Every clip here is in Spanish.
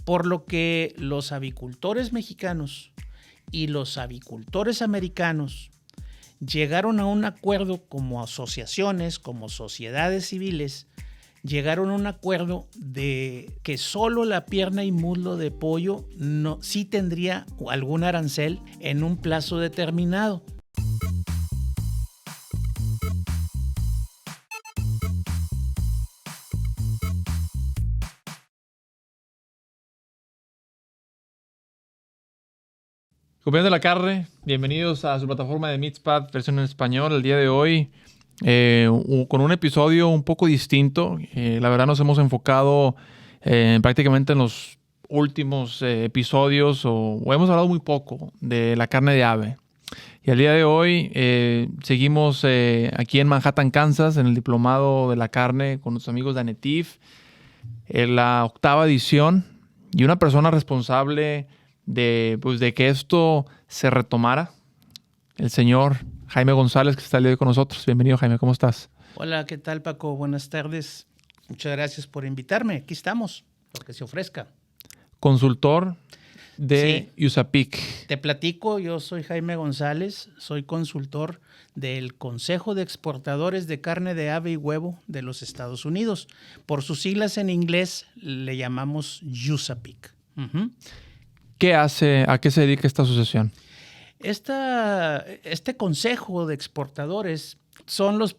por lo que los avicultores mexicanos y los avicultores americanos llegaron a un acuerdo como asociaciones, como sociedades civiles, llegaron a un acuerdo de que solo la pierna y muslo de pollo sí tendría algún arancel en un plazo determinado. Compañeros de la carne, bienvenidos a su plataforma de Meatspad, versión en español. El día de hoy, con un episodio un poco distinto. La verdad nos hemos enfocado prácticamente en los últimos episodios o hemos hablado muy poco de la carne de ave. Y el día de hoy seguimos aquí en Manhattan, Kansas, en el Diplomado de la Carne con nuestros amigos de Anetif, en la 8ª edición, y una persona responsable de que esto se retomara, el señor Jaime González, que está el día de hoy con nosotros. Bienvenido, Jaime, ¿cómo estás? Hola, ¿qué tal, Paco? Buenas tardes. Muchas gracias por invitarme. Aquí estamos, lo que se ofrezca. Consultor de USAPIC. Te platico, yo soy Jaime González, soy consultor del Consejo de Exportadores de Carne de Ave y Huevo de los Estados Unidos. Por sus siglas en inglés le llamamos USAPIC. Uh-huh. ¿Qué hace? ¿A qué se dedica esta asociación? Este consejo de exportadores son los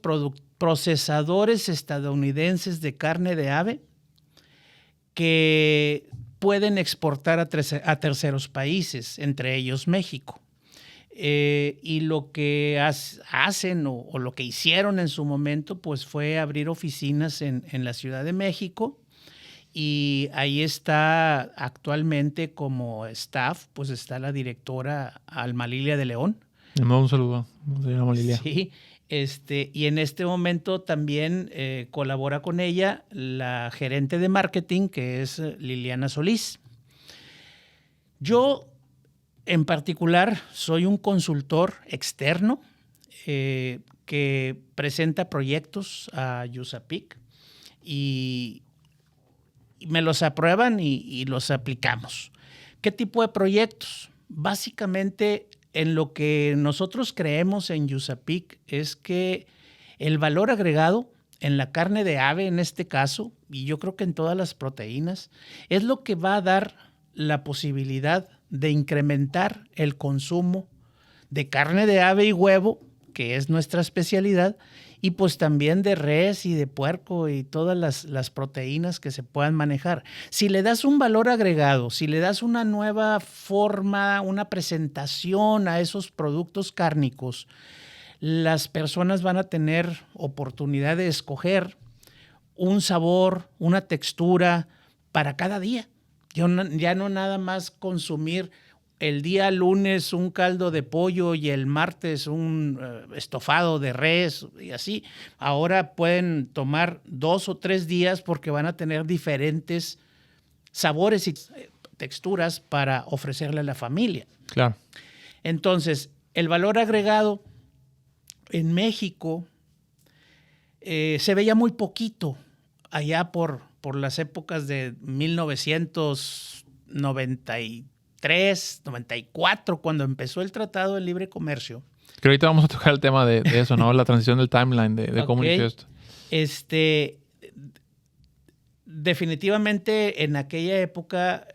procesadores estadounidenses de carne de ave que pueden exportar a terceros países, entre ellos México. Y lo que hacen o lo que hicieron en su momento pues fue abrir oficinas en la Ciudad de México. Y ahí está actualmente como staff, pues está la directora Alma Lilia de León. Le mando un saludo, Alma Lilia. Sí, y en este momento también colabora con ella la gerente de marketing, que es Liliana Solís. Yo, en particular, soy un consultor externo que presenta proyectos a USAPIC y me los aprueban y los aplicamos. ¿Qué tipo de proyectos? Básicamente, en lo que nosotros creemos en USAPIC es que el valor agregado en la carne de ave, en este caso, y yo creo que en todas las proteínas, es lo que va a dar la posibilidad de incrementar el consumo de carne de ave y huevo, que es nuestra especialidad, y pues también de res y de puerco y todas las proteínas que se puedan manejar. Si le das un valor agregado, si le das una nueva forma, una presentación a esos productos cárnicos, las personas van a tener oportunidad de escoger un sabor, una textura para cada día. Ya no nada más consumir el día lunes un caldo de pollo y el martes un estofado de res y así. Ahora pueden tomar 2 o 3 días porque van a tener diferentes sabores y texturas para ofrecerle a la familia. Claro. Entonces, el valor agregado en México se veía muy poquito allá por las épocas de 1993, 94, cuando empezó el Tratado de Libre Comercio. Que ahorita vamos a tocar el tema de eso, ¿no? La transición del timeline, de cómo inició esto. Definitivamente en aquella época,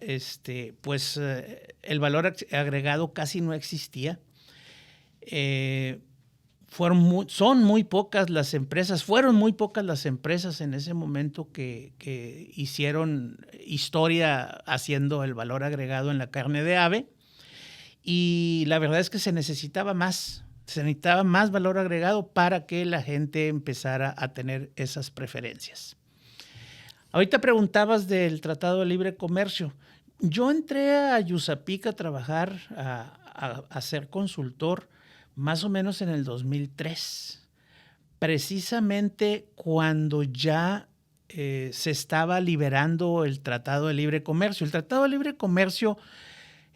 pues el valor agregado casi no existía. Fueron muy pocas las empresas en ese momento que hicieron historia haciendo el valor agregado en la carne de ave, y la verdad es que se necesitaba más valor agregado para que la gente empezara a tener esas preferencias. Ahorita preguntabas del Tratado de Libre Comercio. Yo entré a USAPIC a trabajar, a ser consultor, más o menos en el 2003, precisamente cuando ya se estaba liberando el Tratado de Libre Comercio. El Tratado de Libre Comercio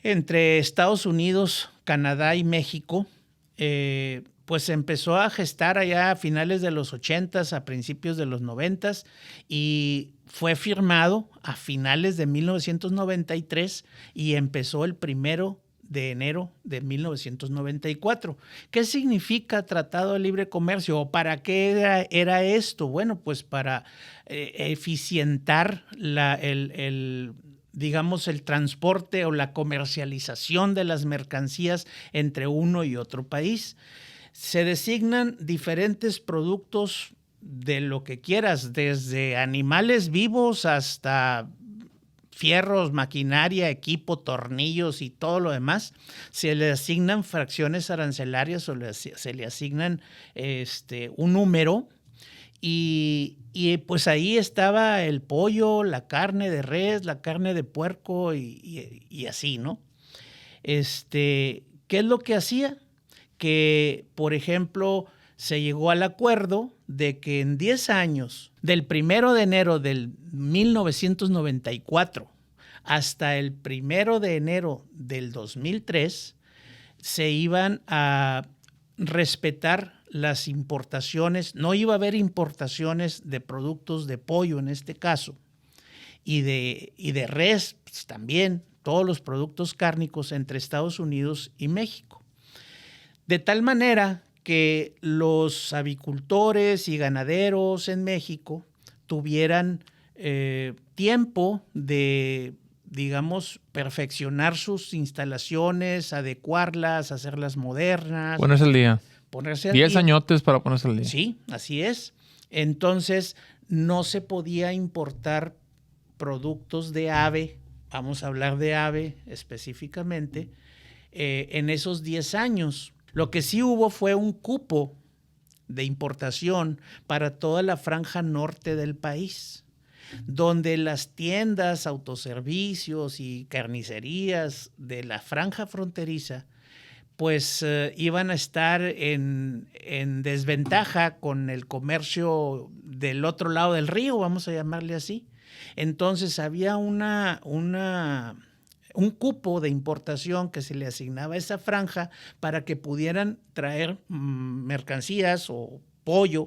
entre Estados Unidos, Canadá y México, pues se empezó a gestar allá a finales de los 80s, a principios de los 90s, y fue firmado a finales de 1993 y empezó el 1 de enero de 1994. ¿Qué significa Tratado de Libre Comercio o para qué era esto? Bueno, pues para eficientar digamos, el transporte o la comercialización de las mercancías entre uno y otro país. Se designan diferentes productos de lo que quieras, desde animales vivos hasta fierros, maquinaria, equipo, tornillos y todo lo demás. Se le asignan fracciones arancelarias o se le asignan un número. Y pues ahí estaba el pollo, la carne de res, la carne de puerco y así, ¿no? ¿Qué es lo que hacía? Que, por ejemplo, se llegó al acuerdo de que en 10 años, del 1 de enero del 1994 hasta el 1 de enero del 2003, se iban a respetar las importaciones, no iba a haber importaciones de productos de pollo en este caso, y de res pues, también, todos los productos cárnicos entre Estados Unidos y México. De tal manera que los avicultores y ganaderos en México tuvieran tiempo de, digamos, perfeccionar sus instalaciones, adecuarlas, hacerlas modernas. Ponerse al día. 10 añotes para ponerse al día. Sí, así es. Entonces, no se podía importar productos de ave, vamos a hablar de ave específicamente, en esos 10 años. Lo que sí hubo fue un cupo de importación para toda la franja norte del país, donde las tiendas, autoservicios y carnicerías de la franja fronteriza pues iban a estar en desventaja con el comercio del otro lado del río, vamos a llamarle así. Entonces había un cupo de importación que se le asignaba a esa franja para que pudieran traer mercancías o pollo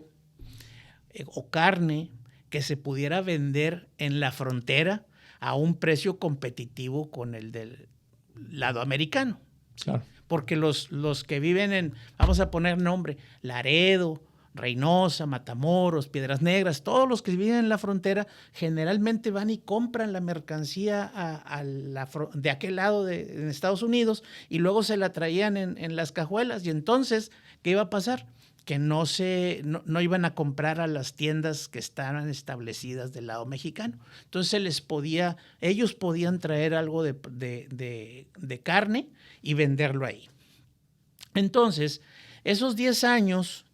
o carne que se pudiera vender en la frontera a un precio competitivo con el del lado americano. Claro. Porque los que viven en, vamos a poner nombre, Laredo, Reynosa, Matamoros, Piedras Negras, todos los que viven en la frontera generalmente van y compran la mercancía de aquel lado en Estados Unidos y luego se la traían en las cajuelas. Y entonces, ¿qué iba a pasar? Que no iban a comprar a las tiendas que estaban establecidas del lado mexicano. Entonces ellos podían traer algo de carne y venderlo ahí. Entonces, esos 10 años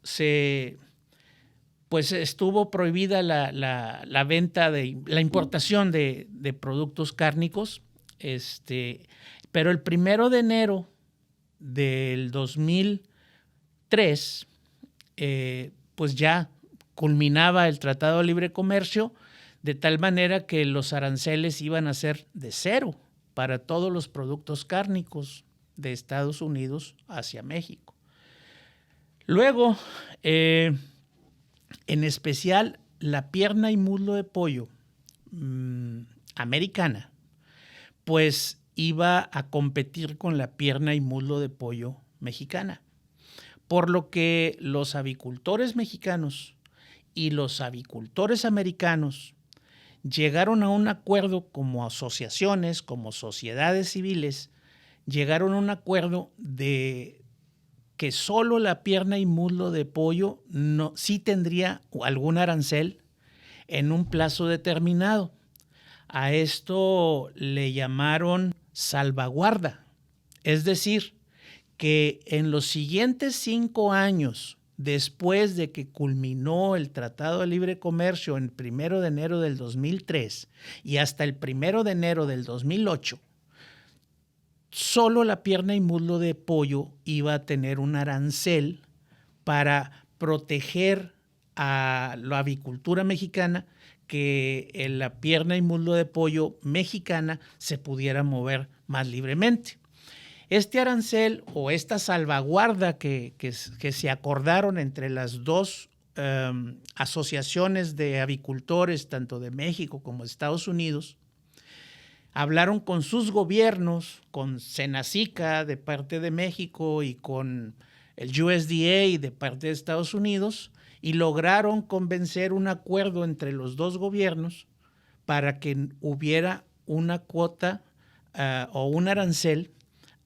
pues estuvo prohibida la venta la importación de productos cárnicos, pero el 1 de enero del 2003 pues ya culminaba el Tratado de Libre Comercio, de tal manera que los aranceles iban a ser de 0 para todos los productos cárnicos de Estados Unidos hacia México. Luego, en especial, la pierna y muslo de pollo americana, pues iba a competir con la pierna y muslo de pollo mexicana. Por lo que los avicultores mexicanos y los avicultores americanos llegaron a un acuerdo como asociaciones, como sociedades civiles, llegaron a un acuerdo de que solo la pierna y muslo de pollo sí tendría algún arancel en un plazo determinado. A esto le llamaron salvaguarda, es decir, que en los siguientes 5 años, después de que culminó el Tratado de Libre Comercio en 1 de enero del 2003 y hasta el 1 de enero del 2008, solo la pierna y muslo de pollo iba a tener un arancel para proteger a la avicultura mexicana, que en la pierna y muslo de pollo mexicana se pudiera mover más libremente. Este arancel o esta salvaguarda que se acordaron entre las dos asociaciones de avicultores, tanto de México como de Estados Unidos, hablaron con sus gobiernos, con Senacica de parte de México y con el USDA de parte de Estados Unidos, y lograron convencer un acuerdo entre los dos gobiernos para que hubiera una cuota o un arancel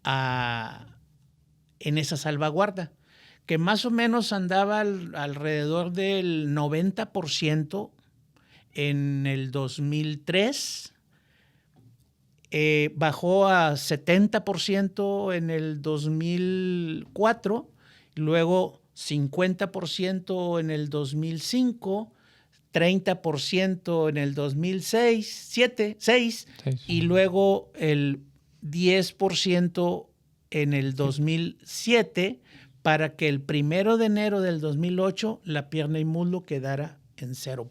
en esa salvaguarda, que más o menos andaba alrededor del 90% en el 2003, bajó a 70% en el 2004, luego 50% en el 2005, 30% en el 2006, y luego el 10% en el 2007, para que el 1 de enero del 2008 la pierna y muslo quedara en 0%.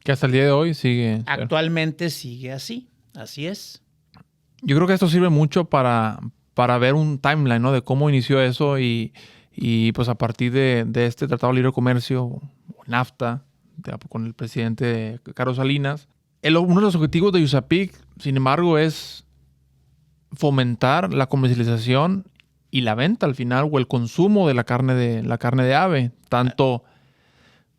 Que hasta el día de hoy sigue. Actualmente sigue así es. Yo creo que esto sirve mucho para ver un timeline, ¿no? De cómo inició eso y pues a partir de este Tratado de Libre Comercio, NAFTA, con el presidente Carlos Salinas. Uno de los objetivos de USAPIC, sin embargo, es fomentar la comercialización y la venta al final, o el consumo de la carne de ave, tanto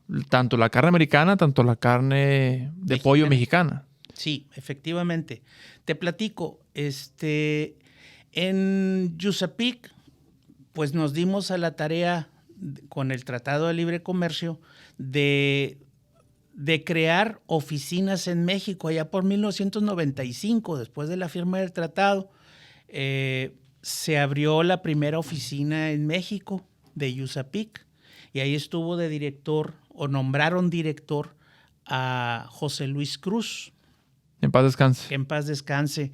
la carne americana, tanto la carne de pollo mexicana. Sí, efectivamente. Te platico, en USAPIC, pues nos dimos a la tarea con el Tratado de Libre Comercio de crear oficinas en México. Allá por 1995, después de la firma del tratado, se abrió la primera oficina en México de USAPIC, y ahí estuvo de director, o nombraron director, a José Luis Cruz. En paz descanse. Que en paz descanse.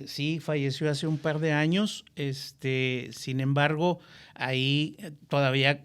Sí, falleció hace un par de años. Sin embargo, ahí todavía,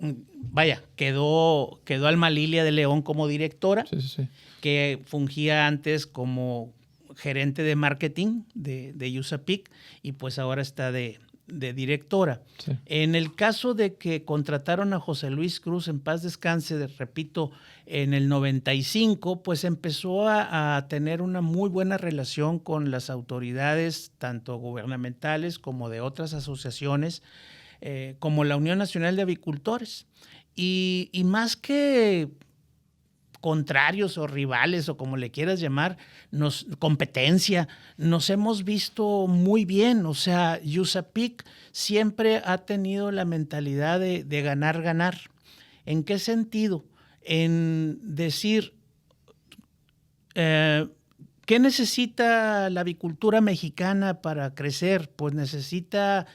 quedó Alma Lilia de León como directora, sí. Que fungía antes como gerente de marketing de USAPIC, y pues ahora está de directora. Sí. En el caso de que contrataron a José Luis Cruz, en paz descanse, repito, en el 95, pues empezó a tener una muy buena relación con las autoridades, tanto gubernamentales como de otras asociaciones, como la Unión Nacional de Avicultores. Y más que contrarios o rivales, o como le quieras llamar, competencia, nos hemos visto muy bien. O sea, USAPIC siempre ha tenido la mentalidad de ganar. ¿En qué sentido? En decir, ¿qué necesita la avicultura mexicana para crecer? Pues necesita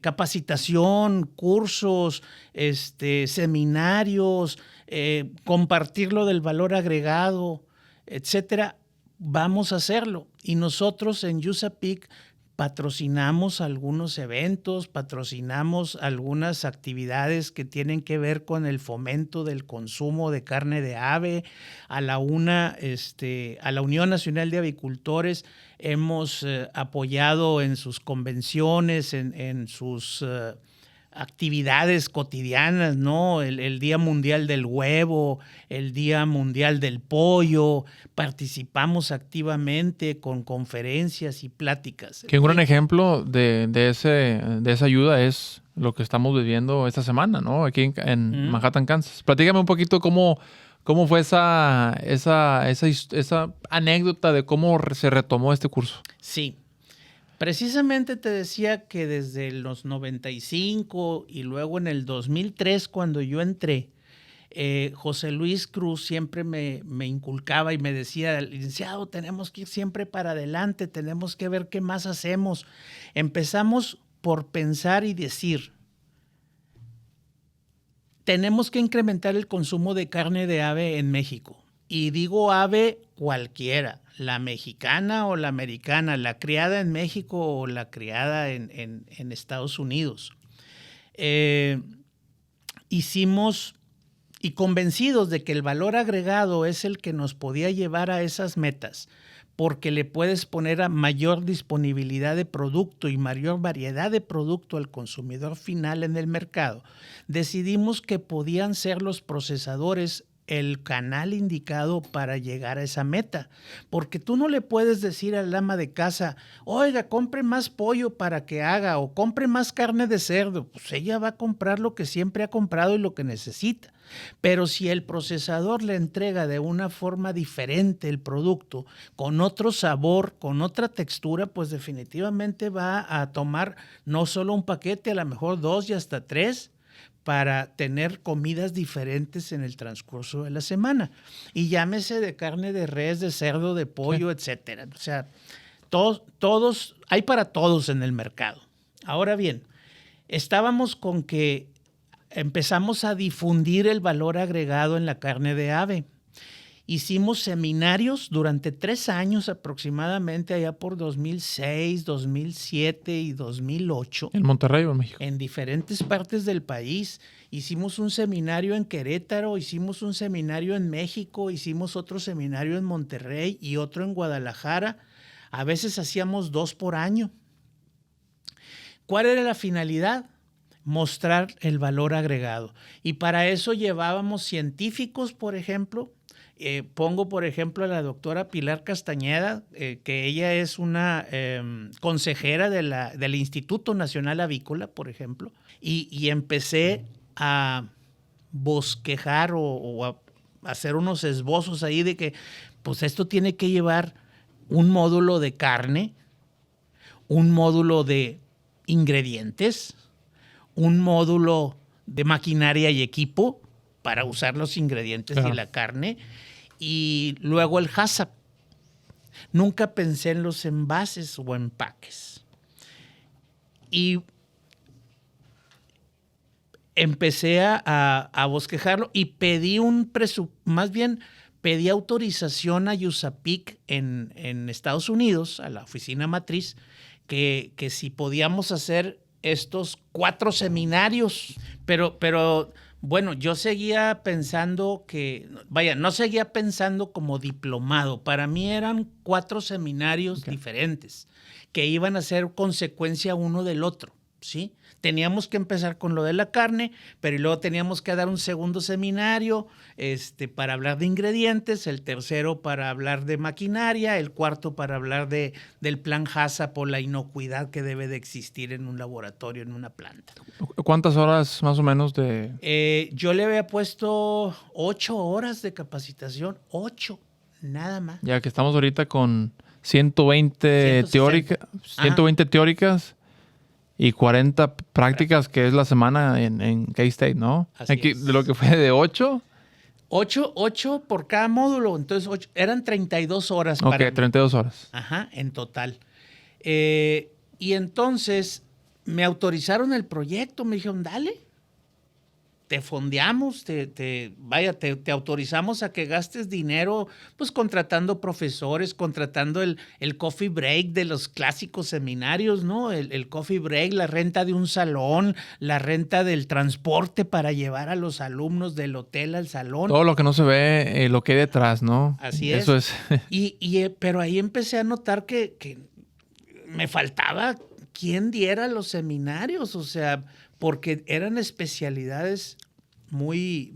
capacitación, cursos, seminarios, compartirlo del valor agregado, etcétera. Vamos a hacerlo. Y nosotros en USAPIC patrocinamos algunos eventos, patrocinamos algunas actividades que tienen que ver con el fomento del consumo de carne de ave. A la Unión Nacional de Avicultores hemos apoyado en sus convenciones, en sus actividades cotidianas, ¿no? El Día Mundial del Huevo, el Día Mundial del Pollo. Participamos activamente con conferencias y pláticas. Que un gran ejemplo de esa ayuda es lo que estamos viviendo esta semana, ¿no? Aquí en Manhattan, Kansas. Platícame un poquito cómo fue esa anécdota de cómo se retomó este curso. Sí. Precisamente te decía que desde los 95 y luego en el 2003, cuando yo entré, José Luis Cruz siempre me inculcaba y me decía, licenciado, tenemos que ir siempre para adelante, tenemos que ver qué más hacemos. Empezamos por pensar y decir, tenemos que incrementar el consumo de carne de ave en México. Y digo ave cualquiera, la mexicana o la americana, la criada en México o la criada en Estados Unidos. Hicimos, y convencidos de que el valor agregado es el que nos podía llevar a esas metas, porque le puedes poner a mayor disponibilidad de producto y mayor variedad de producto al consumidor final en el mercado, decidimos que podían ser los procesadores el canal indicado para llegar a esa meta. Porque tú no le puedes decir al ama de casa, oiga, compre más pollo para que haga o compre más carne de cerdo. Pues ella va a comprar lo que siempre ha comprado y lo que necesita. Pero si el procesador le entrega de una forma diferente el producto, con otro sabor, con otra textura, pues definitivamente va a tomar no solo un paquete, a lo mejor 2 y hasta 3, para tener comidas diferentes en el transcurso de la semana. Y llámese de carne de res, de cerdo, de pollo, etcétera. O sea, todos, hay para todos en el mercado. Ahora bien, estábamos con que empezamos a difundir el valor agregado en la carne de ave. Hicimos seminarios durante 3 años aproximadamente, allá por 2006, 2007 y 2008. ¿En Monterrey o en México? En diferentes partes del país. Hicimos un seminario en Querétaro, hicimos un seminario en México, hicimos otro seminario en Monterrey y otro en Guadalajara. A veces hacíamos 2 por año. ¿Cuál era la finalidad? Mostrar el valor agregado. Y para eso llevábamos científicos, por ejemplo. Pongo, por ejemplo, a la doctora Pilar Castañeda, que ella es una consejera del Instituto Nacional Avícola, por ejemplo, y empecé a bosquejar o a hacer unos esbozos ahí de que pues esto tiene que llevar un módulo de carne, un módulo de ingredientes, un módulo de maquinaria y equipo para usar los ingredientes y la carne, y luego el HACCP. Nunca pensé en los envases o empaques. Y empecé a bosquejarlo y pedí pedí autorización a USAPIC en Estados Unidos, a la oficina matriz, que si podíamos hacer estos 4 seminarios, pero bueno, yo seguía pensando no seguía pensando como diplomado. Para mí eran 4 seminarios diferentes que iban a ser consecuencia uno del otro, ¿sí? Teníamos que empezar con lo de la carne, pero luego teníamos que dar un segundo seminario para hablar de ingredientes, el tercero para hablar de maquinaria, el cuarto para hablar del plan HACCP o la inocuidad que debe de existir en un laboratorio, en una planta. ¿Cuántas horas más o menos de...? Yo le había puesto 8 horas de capacitación, 8, nada más. Ya que estamos ahorita con 120 teóricas y 40 prácticas, que es la semana en K-State, ¿no? Aquí, de lo que fue de 8. 8 por cada módulo, entonces eran 32 horas. Ok, 32 horas. Ajá, en total. Y entonces me autorizaron el proyecto, me dijeron, dale, te fondeamos, te autorizamos a que gastes dinero, pues contratando profesores, contratando el coffee break de los clásicos seminarios, ¿no? El coffee break, la renta de un salón, la renta del transporte para llevar a los alumnos del hotel al salón. Todo lo que no se ve, lo que hay detrás, ¿no? Así Eso es. Pero ahí empecé a notar que me faltaba quien diera los seminarios, o sea, porque eran especialidades muy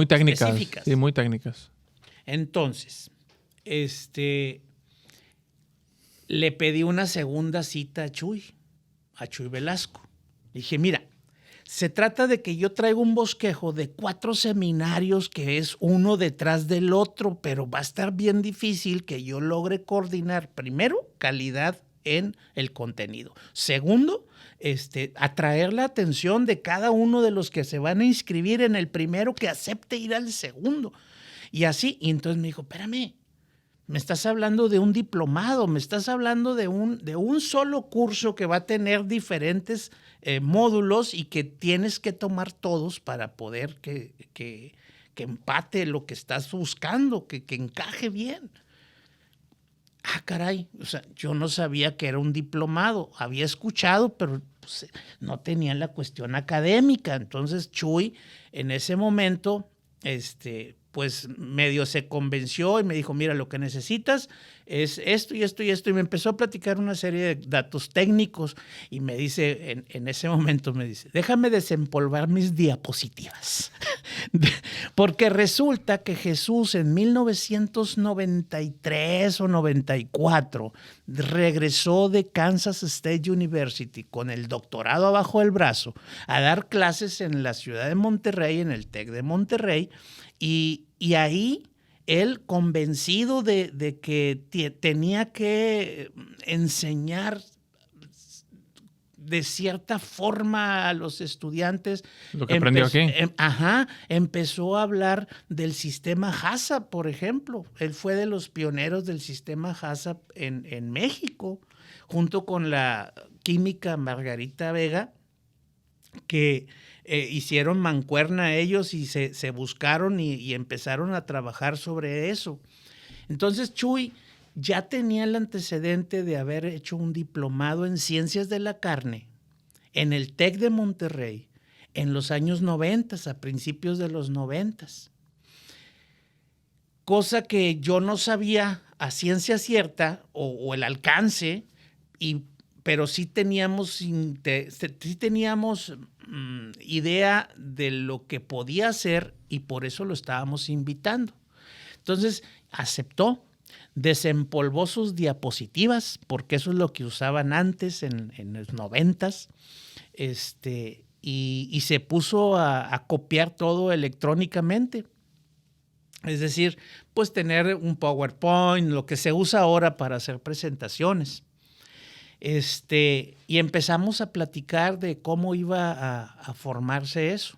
técnicas. específicas. Sí, muy técnicas. Entonces, le pedí una segunda cita a Chuy Velasco. Le dije, mira, se trata de que yo traigo un bosquejo de 4 seminarios que es uno detrás del otro, pero va a estar bien difícil que yo logre coordinar, primero, calidad en el contenido. Segundo, atraer la atención de cada uno de los que se van a inscribir en el primero, que acepte ir al segundo. Y así, y entonces me dijo, espérame, me estás hablando de un diplomado, me estás hablando de un solo curso que va a tener diferentes módulos y que tienes que tomar todos para poder que empate lo que estás buscando, que encaje bien. Ah, caray, o sea, yo no sabía que era un diplomado, había escuchado, pero pues, no tenía la cuestión académica. Entonces Chuy, en ese momento, pues medio se convenció y me dijo, mira, lo que necesitas es esto y esto y esto. Y me empezó a platicar una serie de datos técnicos y me dice, en ese momento me dice, déjame desempolvar mis diapositivas. Porque resulta que Jesús en 1993 o 94 regresó de Kansas State University con el doctorado abajo del brazo a dar clases en la ciudad de Monterrey, en el TEC de Monterrey, y ahí él, convencido de que tenía que enseñar de cierta forma a los estudiantes. Lo que aprendió aquí. Empezó a hablar del sistema HACCP, por ejemplo. Él fue de los pioneros del sistema HACCP en México, junto con la química Margarita Vega, que hicieron mancuerna ellos y se buscaron y empezaron a trabajar sobre eso. Entonces, Chuy ya tenía el antecedente de haber hecho un diplomado en Ciencias de la Carne en el TEC de Monterrey en los años 90, a principios de los 90. Cosa que yo no sabía a ciencia cierta o el alcance, pero sí teníamos idea de lo que podía hacer y por eso lo estábamos invitando. Entonces aceptó, desempolvó sus diapositivas, porque eso es lo que usaban antes en los 90s, y se puso a copiar todo electrónicamente. Es decir, pues tener un PowerPoint, lo que se usa ahora para hacer presentaciones. Y empezamos a platicar de cómo iba a formarse eso.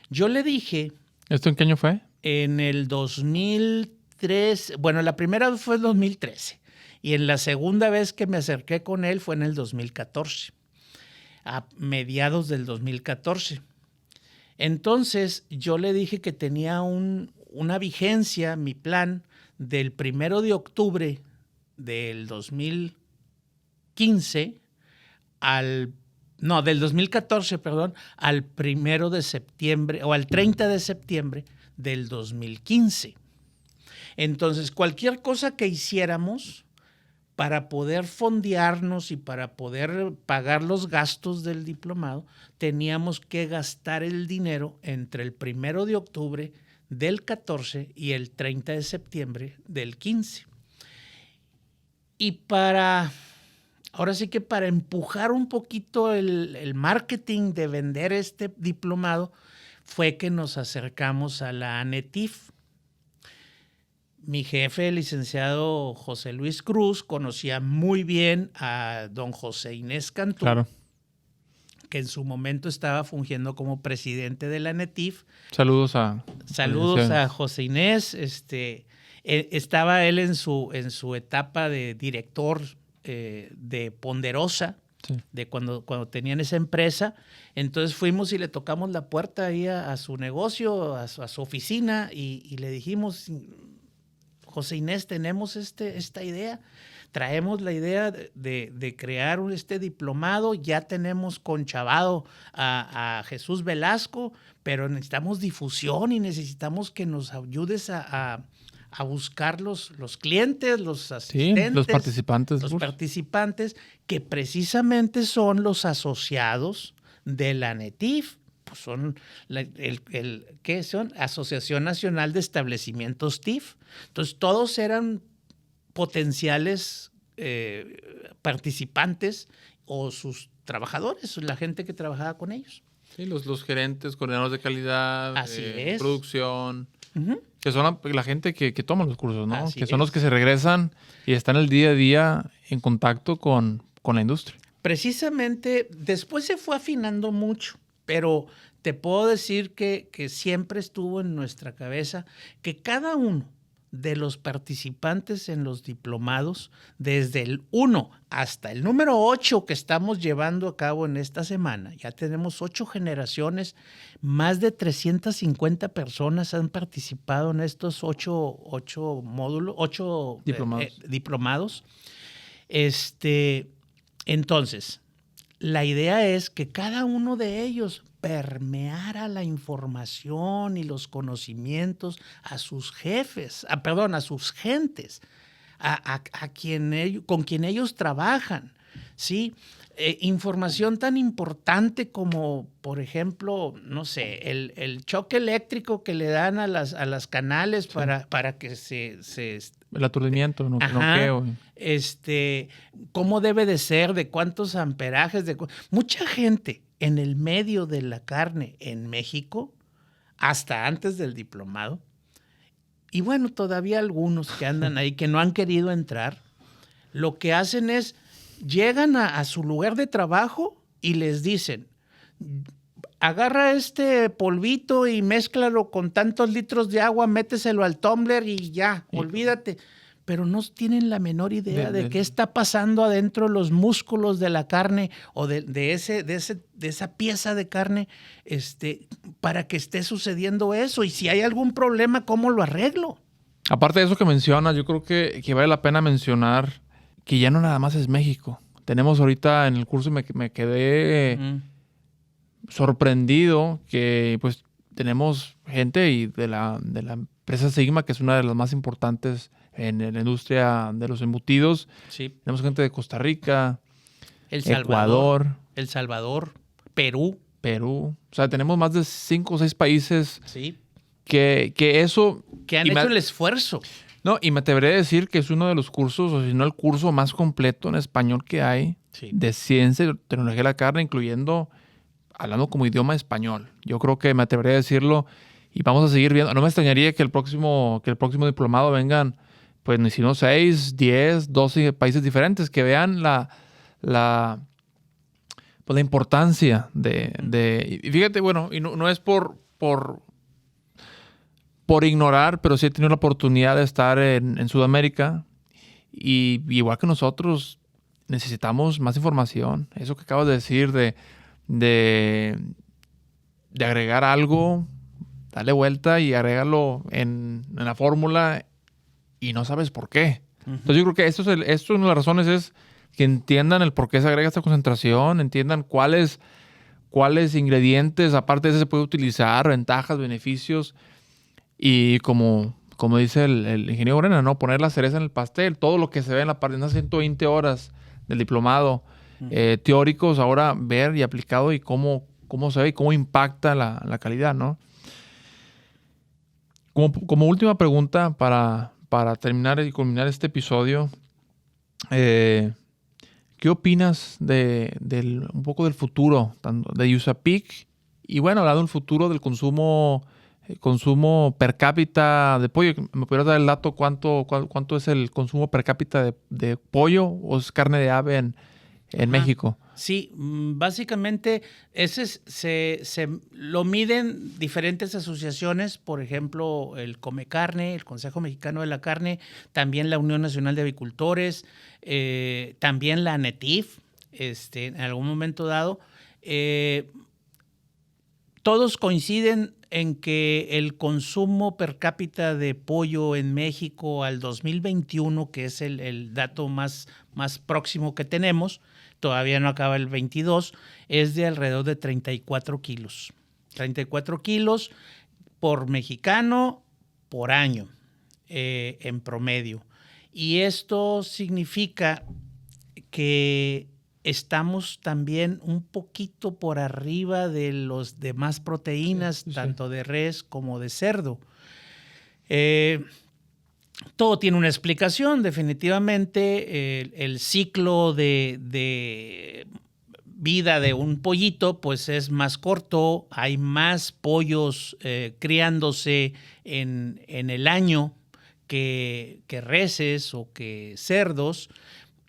Yo le dije... ¿Esto en qué año fue? En el 2003, bueno, la primera fue en 2013 y en la segunda vez que me acerqué con él fue en el 2014, a mediados del 2014. Entonces yo le dije que tenía una vigencia, mi plan, del 1 de octubre del 2015 del 2014, perdón, al 1 de septiembre o al 30 de septiembre del 2015. Entonces, cualquier cosa que hiciéramos para poder fondearnos y para poder pagar los gastos del diplomado, teníamos que gastar el dinero entre el 1 de octubre del 14 y el 30 de septiembre del 15. Y ahora sí que para empujar un poquito el marketing de vender este diplomado, fue que nos acercamos a la ANETIF. Mi jefe, el licenciado José Luis Cruz, conocía muy bien a don José Inés Cantú, claro, que en su momento estaba fungiendo como presidente de la ANETIF. Saludos a José Inés. Estaba él en su etapa de director de Ponderosa, sí, de cuando tenían esa empresa. Entonces fuimos y le tocamos la puerta ahí a su negocio, a su oficina, y le dijimos, José Inés, tenemos esta idea, traemos la idea de crear este diplomado, ya tenemos conchavado a Jesús Velasco, pero necesitamos difusión y necesitamos que nos ayudes a buscar los clientes, los asistentes, sí, los participantes, que precisamente son los asociados de la ANETIF. Pues son ¿qué son? Asociación Nacional de Establecimientos TIF. Entonces, todos eran potenciales participantes o sus trabajadores, la gente que trabajaba con ellos. Sí, los gerentes, coordinadores de calidad, así es, producción. Uh-huh. Que son la gente que toma los cursos, ¿no? Así que son es. los que se regresan y están el día a día en contacto con la industria. Precisamente, después se fue afinando mucho, pero te puedo decir que siempre estuvo en nuestra cabeza que cada uno de los participantes en los diplomados, desde el 1 hasta el número 8 que estamos llevando a cabo en esta semana, ya tenemos 8 generaciones, más de 350 personas han participado en estos 8 módulos, 8 diplomados. Entonces, la idea es que cada uno de ellos permeara la información y los conocimientos a sus jefes, a sus gentes, con quien ellos trabajan, ¿sí? Información tan importante como, por ejemplo, no sé, el choque eléctrico que le dan a las canales para que el aturdimiento, noqueo. Cómo debe de ser, de cuántos amperajes. Mucha gente en el medio de la carne en México, hasta antes del diplomado, y bueno, todavía algunos que andan ahí que no han querido entrar, lo que hacen es, llegan a su lugar de trabajo y les dicen, agarra este polvito y mézclalo con tantos litros de agua, méteselo al tumbler y ya, olvídate. Pero no tienen la menor idea de qué está pasando adentro los músculos de la carne o de esa pieza de carne para que esté sucediendo eso. Y si hay algún problema, ¿cómo lo arreglo? Aparte de eso que mencionas, yo creo que vale la pena mencionar que ya no nada más es México. Tenemos ahorita en el curso, me quedé sorprendido que pues tenemos gente de la empresa Sigma, que es una de las más importantes en la industria de los embutidos. Sí. Tenemos gente de Costa Rica, Ecuador, El Salvador, Perú. O sea, tenemos más de 5 o 6 países que han hecho el esfuerzo. No, y me atrevería a decir que es uno de los cursos, o si no el curso más completo en español que hay de ciencia y tecnología de la carne, hablando como idioma español. Yo creo que me atrevería a decirlo y vamos a seguir viendo. No me extrañaría que el próximo diplomado vengan, pues, ni si no 6, 10, 12 países diferentes que vean la importancia de... Y fíjate, bueno, y no es por ignorar, pero sí he tenido la oportunidad de estar en Sudamérica y igual que nosotros necesitamos más información. Eso que acabas de decir de agregar algo, darle vuelta y agrégalo en la fórmula y no sabes por qué. Uh-huh. Entonces yo creo que esto es una de las razones es que entiendan el por qué se agrega esta concentración, entiendan cuáles ingredientes, aparte de eso, se puede utilizar, ventajas, beneficios. Y como dice el ingeniero Borena, ¿no? Poner la cereza en el pastel, todo lo que se ve en las 120 horas del diplomado, teóricos, ahora ver y aplicado y cómo se ve y cómo impacta la calidad, ¿no? Como última pregunta para terminar y culminar este episodio, ¿qué opinas un poco del futuro tanto de USAPIC y bueno, hablando del futuro del consumo per cápita de pollo? ¿Me podrías dar el dato cuánto es el consumo per cápita de pollo o es carne de ave en México? Sí, básicamente ese se lo miden diferentes asociaciones, por ejemplo, el Comecarne, el Consejo Mexicano de la Carne, también la Unión Nacional de Avicultores, también la ANETIF, en algún momento dado. Todos coinciden en que el consumo per cápita de pollo en México al 2021, que es el dato más próximo que tenemos, todavía no acaba el 22, es de alrededor de 34 kilos. 34 kilos por mexicano por año, en promedio. Y esto significa que estamos también un poquito por arriba de los demás proteínas, tanto de res como de cerdo. Todo tiene una explicación, definitivamente. El ciclo de vida de un pollito pues es más corto, hay más pollos criándose en el año que reses o que cerdos.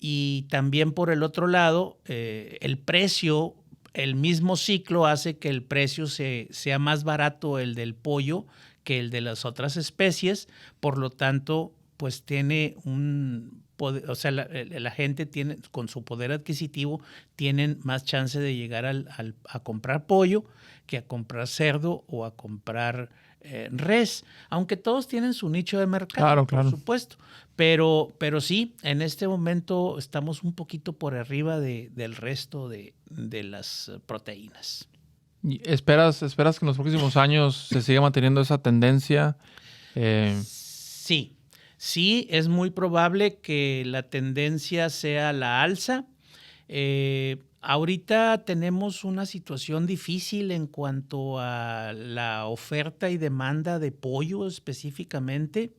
Y también por el otro lado, el precio, el mismo ciclo hace que el precio sea más barato el del pollo que el de las otras especies. Por lo tanto, pues tiene un poder, o sea, la gente tiene, con su poder adquisitivo, tienen más chance de llegar a comprar pollo que a comprar cerdo o a comprar res, aunque todos tienen su nicho de mercado, Claro. por supuesto. Pero sí, en este momento estamos un poquito por arriba del resto de las proteínas. ¿Y esperas que en los próximos años se siga manteniendo esa tendencia? Sí, es muy probable que la tendencia sea la alza. Ahorita tenemos una situación difícil en cuanto a la oferta y demanda de pollo específicamente.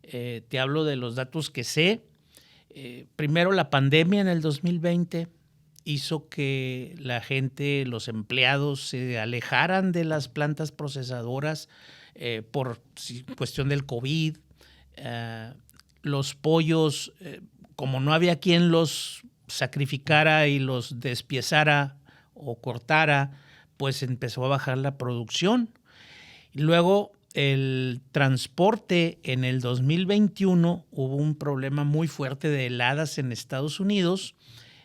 Te hablo de los datos que sé. Primero, la pandemia en el 2020 hizo que la gente, los empleados, se alejaran de las plantas procesadoras por cuestión del COVID. Los pollos, como no había quien los sacrificara y los despiezara o cortara, pues empezó a bajar la producción. Y luego el transporte en el 2021 hubo un problema muy fuerte de heladas en Estados Unidos,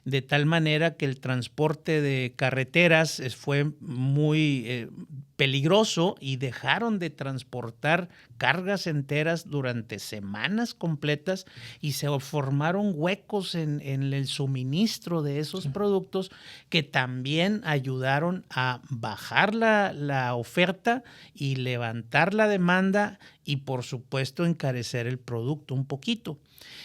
de tal manera que el transporte de carreteras fue muy peligroso y dejaron de transportar cargas enteras durante semanas completas y se formaron huecos en el suministro de esos productos que también ayudaron a bajar la oferta y levantar la demanda y, por supuesto, encarecer el producto un poquito.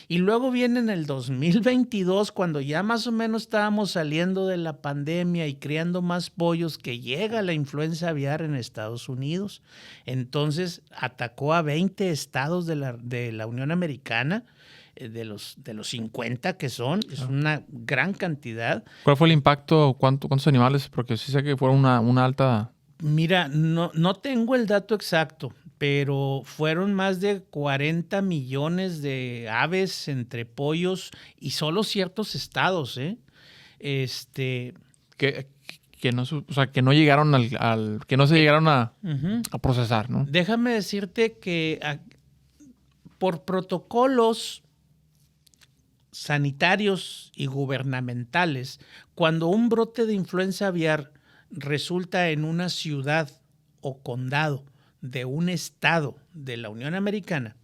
Y luego viene en el 2022, cuando ya más o menos estábamos saliendo de la pandemia y criando más pollos, que llega la influenza aviar en Estados Unidos. Entonces atacó a 20 estados de la Unión Americana, de los 50 que son, es una gran cantidad. ¿Cuál fue el impacto? ¿Cuántos animales? Porque sí sé que fueron una alta... Mira, no tengo el dato exacto, pero fueron más de 40 millones de aves entre pollos y solo ciertos estados, Que no llegaron que no se llegaron a procesar, ¿no? Déjame decirte que por protocolos sanitarios y gubernamentales, cuando un brote de influenza aviar resulta en una ciudad o condado de un estado de la Unión Americana,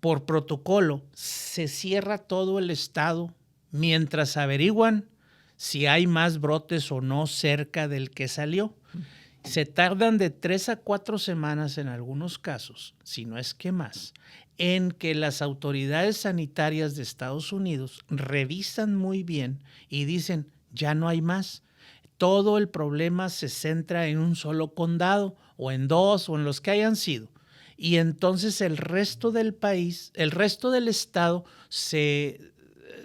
por protocolo se cierra todo el estado mientras averiguan si hay más brotes o no cerca del que salió. Se tardan de 3 a 4 semanas en algunos casos, si no es que más, en que las autoridades sanitarias de Estados Unidos revisan muy bien y dicen, ya no hay más. Todo el problema se centra en un solo condado o en 2 o en los que hayan sido. Y entonces el resto del país, el resto del estado se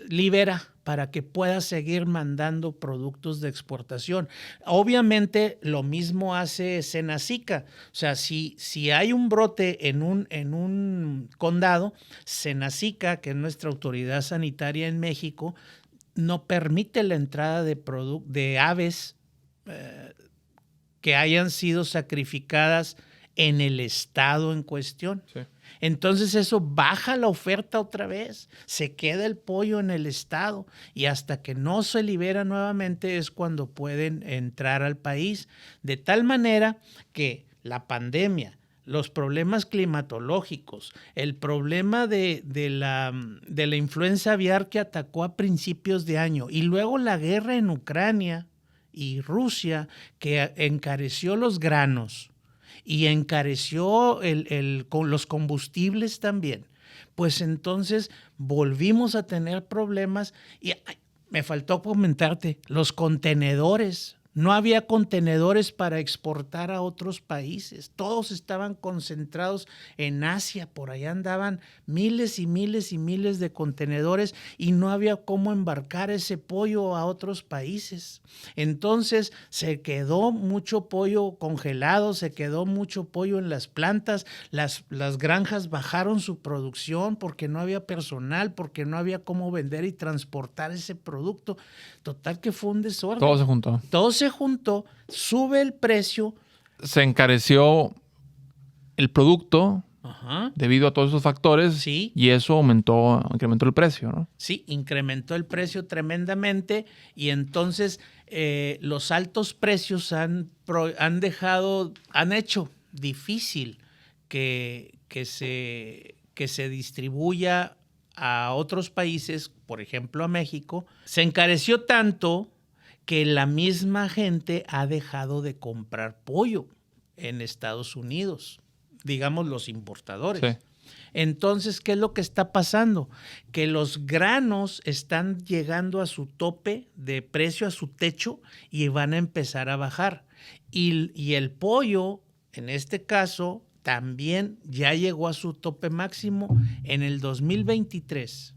libera para que pueda seguir mandando productos de exportación. Obviamente lo mismo hace Senacica. O sea, si hay un brote en un condado, Senacica, que es nuestra autoridad sanitaria en México, no permite la entrada de aves que hayan sido sacrificadas en el estado en cuestión. Sí. Entonces eso baja la oferta otra vez, se queda el pollo en el estado y hasta que no se libera nuevamente es cuando pueden entrar al país. De tal manera que la pandemia, los problemas climatológicos, el problema de la influenza aviar que atacó a principios de año y luego la guerra en Ucrania y Rusia que encareció los granos y encareció con los combustibles también, pues entonces volvimos a tener problemas y me faltó comentarte, los contenedores. No había contenedores para exportar a otros países. Todos estaban concentrados en Asia. Por allá andaban miles y miles y miles de contenedores y no había cómo embarcar ese pollo a otros países. Entonces se quedó mucho pollo congelado, se quedó mucho pollo en las plantas. Las granjas bajaron su producción porque no había personal, porque no había cómo vender y transportar ese producto. Total que fue un desorden. Todo se juntó. Todo se juntó, sube el precio. Se encareció el producto debido a todos esos factores, sí, y eso incrementó el precio, ¿no? Sí, incrementó el precio tremendamente y entonces los altos precios han hecho difícil que se distribuya a otros países, por ejemplo a México, se encareció tanto que la misma gente ha dejado de comprar pollo en Estados Unidos, digamos los importadores. Sí. Entonces, ¿qué es lo que está pasando? Que los granos están llegando a su tope de precio, a su techo, y van a empezar a bajar. Y el pollo, en este caso, también ya llegó a su tope máximo en el 2023.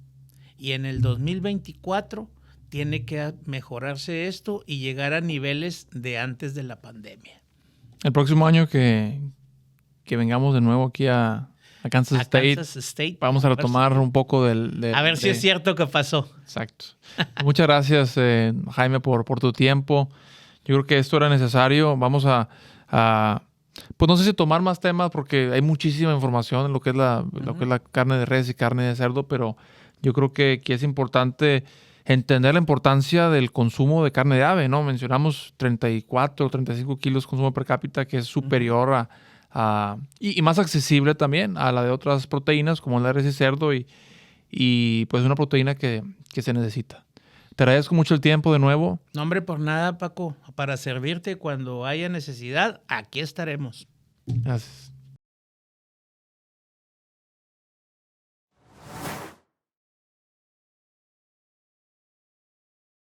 Y en el 2024 tiene que mejorarse esto y llegar a niveles de antes de la pandemia. El próximo año que vengamos de nuevo aquí a Kansas State, vamos a retomar un poco a ver si es cierto que pasó. Exacto. Muchas gracias, Jaime, por tu tiempo. Yo creo que esto era necesario. Vamos pues no sé si tomar más temas porque hay muchísima información en lo que es lo que es la carne de res y carne de cerdo, pero yo creo que es importante entender la importancia del consumo de carne de ave, ¿no? Mencionamos 34 o 35 kilos consumo per cápita, que es superior y más accesible también a la de otras proteínas como la res y cerdo y pues una proteína que se necesita. Te agradezco mucho el tiempo de nuevo. No, hombre, por nada, Paco. Para servirte cuando haya necesidad, aquí estaremos. Gracias.